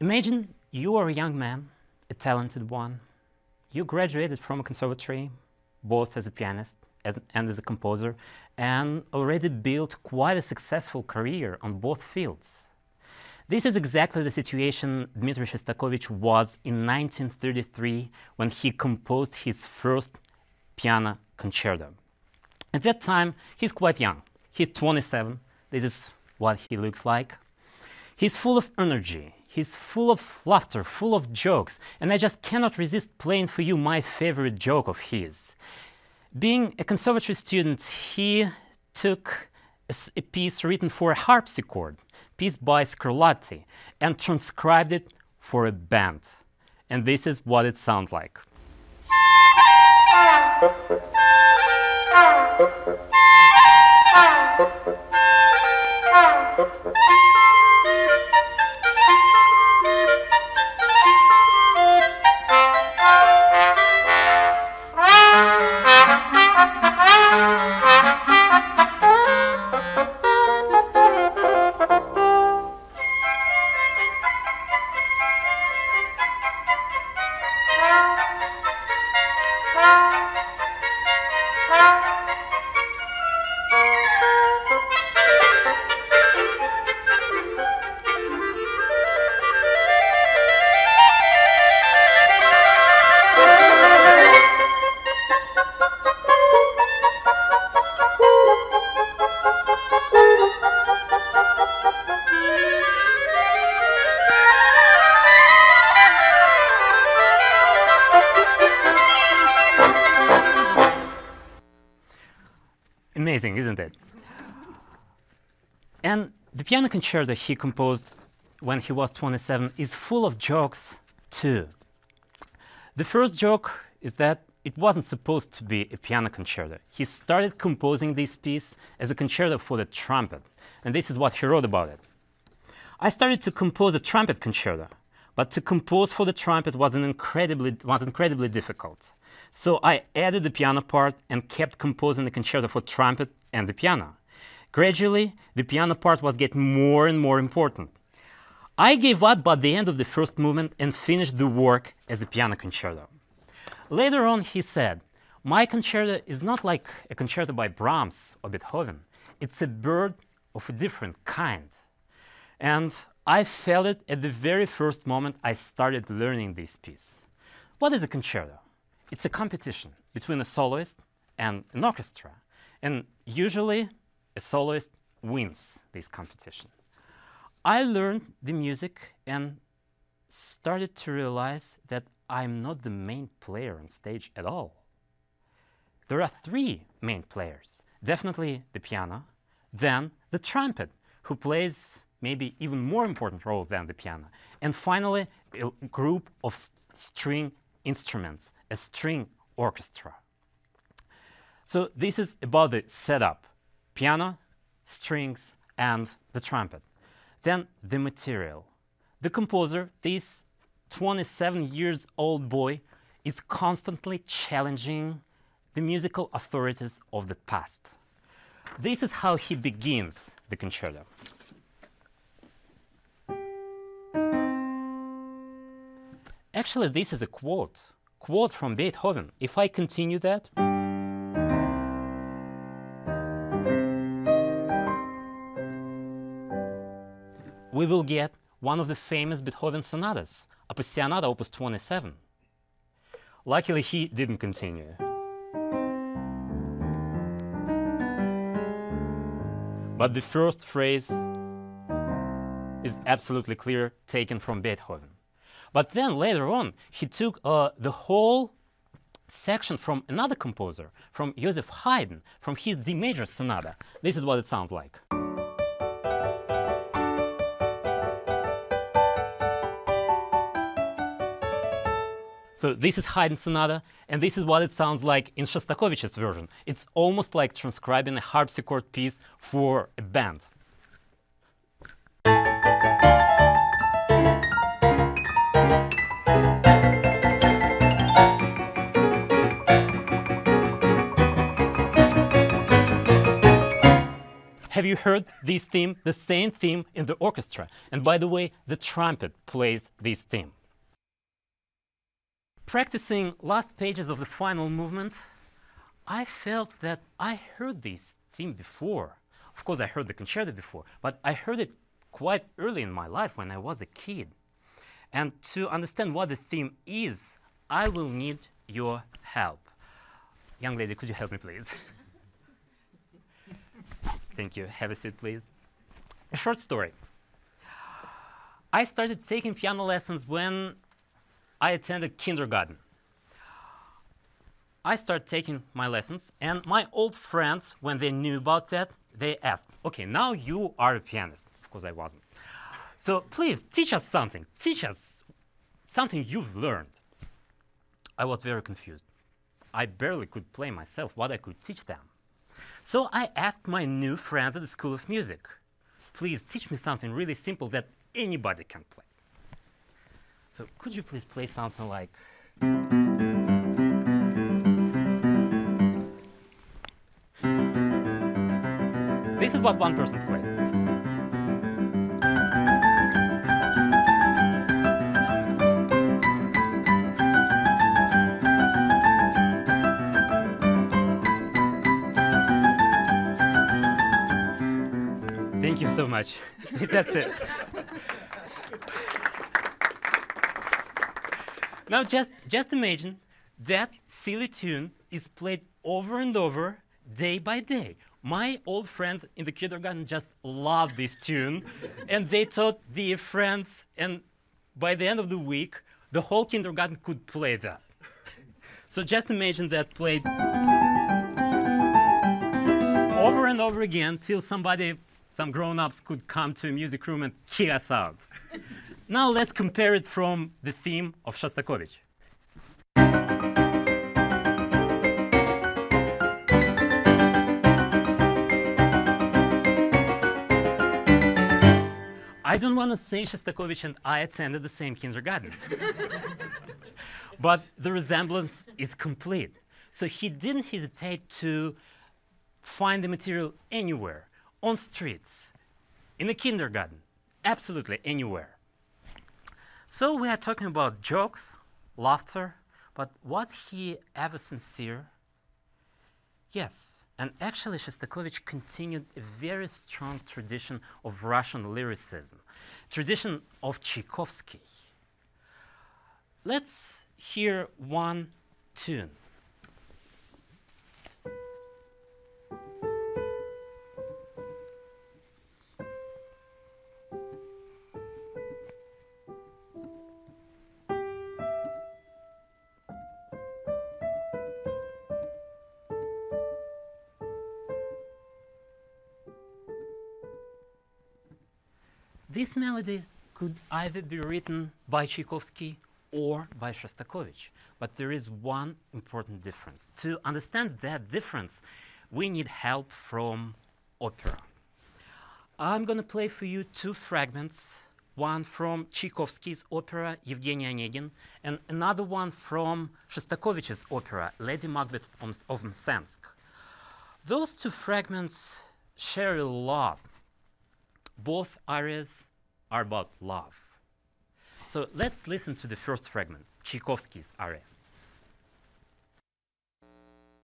Imagine you are a young man, a talented one. You graduated from a conservatory, both as a pianist and as a composer, and already built quite a successful career on both fields. This is exactly the situation Dmitri Shostakovich was in 1933 when he composed his first piano concerto. At that time, he's quite young. He's 27. This is what he looks like. He's full of energy. He's full of laughter, full of jokes, and I just cannot resist playing for you my favorite joke of his. Being a conservatory student, he took a piece written for a harpsichord, piece by Scarlatti, and transcribed it for a band. And this is what it sounds like. Amazing, isn't it? And the piano concerto he composed when he was 27 is full of jokes too. The first joke is that it wasn't supposed to be a piano concerto. He started composing this piece as a concerto for the trumpet, and this is what he wrote about it. I started to compose a trumpet concerto, but to compose for the trumpet was incredibly difficult. So I added the piano part and kept composing the concerto for trumpet and the piano. Gradually, the piano part was getting more and more important. I gave up by the end of the first movement and finished the work as a piano concerto. Later on, he said, "My concerto is not like a concerto by Brahms or Beethoven. It's a bird of a different kind." And I felt it at the very first moment I started learning this piece. What is a concerto? It's a competition between a soloist and an orchestra. And usually, a soloist wins this competition. I learned the music and started to realize that I'm not the main player on stage at all. There are three main players. Definitely the piano, then the trumpet, who plays maybe even more important role than the piano, and finally a group of string instruments, a string orchestra. So this is about the setup: piano, strings, and the trumpet. Then the material. The composer, this 27-year-old boy, is constantly challenging the musical authorities of the past. This is how he begins the concerto. Actually, this is a quote from Beethoven. If I continue that, we will get one of the famous Beethoven sonatas, Appassionata Opus 27. Luckily, he didn't continue. But the first phrase is absolutely clear, taken from Beethoven. But then later on, he took the whole section from another composer, from Joseph Haydn, from his D major sonata. This is what it sounds like. So this is Haydn's sonata, and this is what it sounds like in Shostakovich's version. It's almost like transcribing a harpsichord piece for a band. Have you heard this theme, the same theme in the orchestra? And by the way, the trumpet plays this theme. Practicing last pages of the final movement, I felt that I heard this theme before. Of course, I heard the concerto before, but I heard it quite early in my life when I was a kid. And to understand what the theme is, I will need your help. Young lady, could you help me, please? Thank you. Have a seat, please. A short story. I started taking piano lessons when I attended kindergarten. I started taking my lessons, and my old friends, when they knew about that, they asked, okay, now you are a pianist. Of course, I wasn't. So please, teach us something. Teach us something you've learned. I was very confused. I barely could play myself what I could teach them. So I asked my new friends at the School of Music, please teach me something really simple that anybody can play. So could you please play something like... This is what one person's playing. Thank you so much. That's it. Now just imagine that silly tune is played over and over, day by day. My old friends in the kindergarten just loved this tune, and they taught their friends, and by the end of the week, the whole kindergarten could play that. So just imagine that played over and over again till some grown-ups could come to a music room and kick us out. Now let's compare it from the theme of Shostakovich. I don't want to say Shostakovich and I attended the same kindergarten. But the resemblance is complete. So he didn't hesitate to find the material anywhere, on streets, in a kindergarten, absolutely anywhere. So we are talking about jokes, laughter, but was he ever sincere? Yes, and actually Shostakovich continued a very strong tradition of Russian lyricism, tradition of Tchaikovsky. Let's hear one tune. This melody could either be written by Tchaikovsky or by Shostakovich, but there is one important difference. To understand that difference, we need help from opera. I'm going to play for you two fragments, one from Tchaikovsky's opera Yevgeny Onegin, and another one from Shostakovich's opera Lady Macbeth of Msensk. Those two fragments share a lot. Both arias are about love. So let's listen to the first fragment, Tchaikovsky's aria.